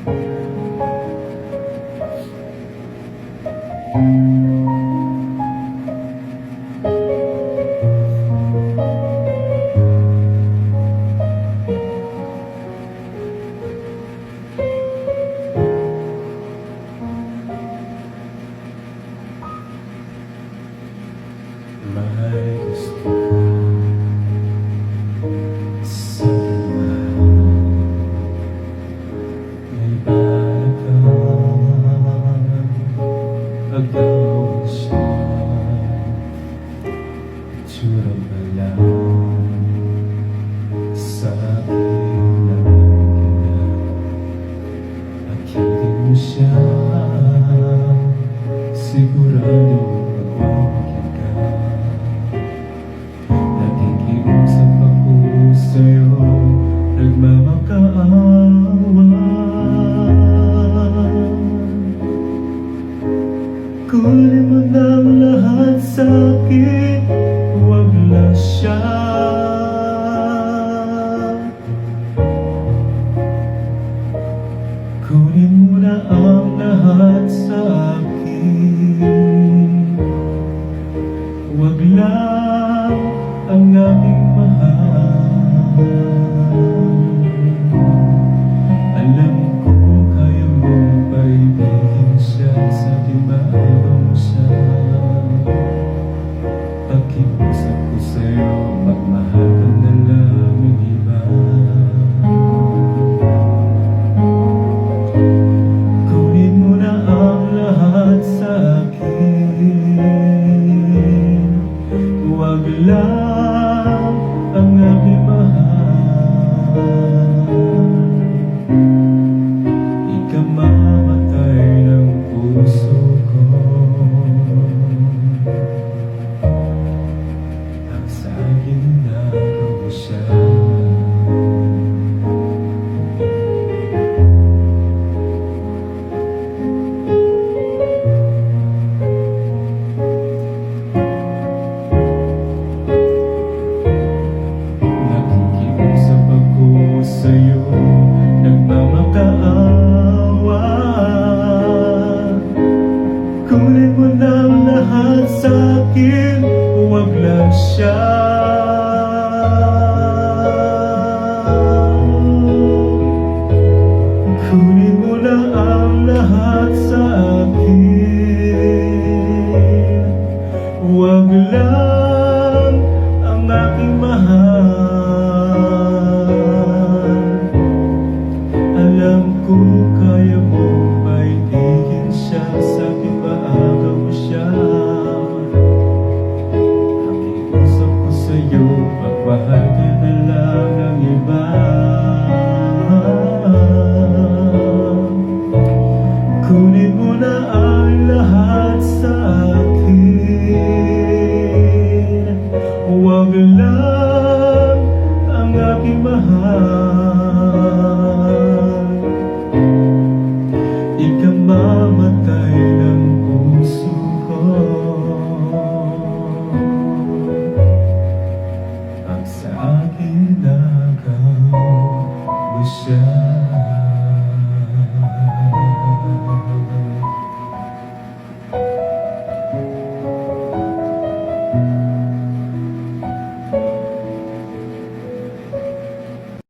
May gusto ka sa buhay, may balak kang agaw siya. Itsura pa lang sa aking nakikita, akitin mo siya, sigurado sa'yo nagmamakaawa. Kunin mo ng lahat sa'kin, huwag lang siya. Kunin mo na ang lahat sa'kin, huwag lang ang aming mahal. Alam ko kaya mong paibigin siya, sa iba ayaw mo siya. Pakiusap ko sa'yo, magmahal ka na lang ng iba. Kunin mo na ang lahat sa'kin, huwag lang ang aking mahal. Ikamamatay ng puso ko, ang sa'kin na ko siya. Sa'yo nagmamakaawa. Kunin mo ng lahat sa'kin, huwag lang siya. Kunin mo na ang lahat sa'kin, huwag lang ang aking mahal. Alam ko kaya mo paibigin siya, sa iba agaw mo siya. Pakiusap ko sa'yo, magmahal ka na lang ng iba. Kunin mo na ang lahat sa'kin, huwag lang ang aking mahal. Ikamamatay ng puso ko, ang sa akin agaw mo siya.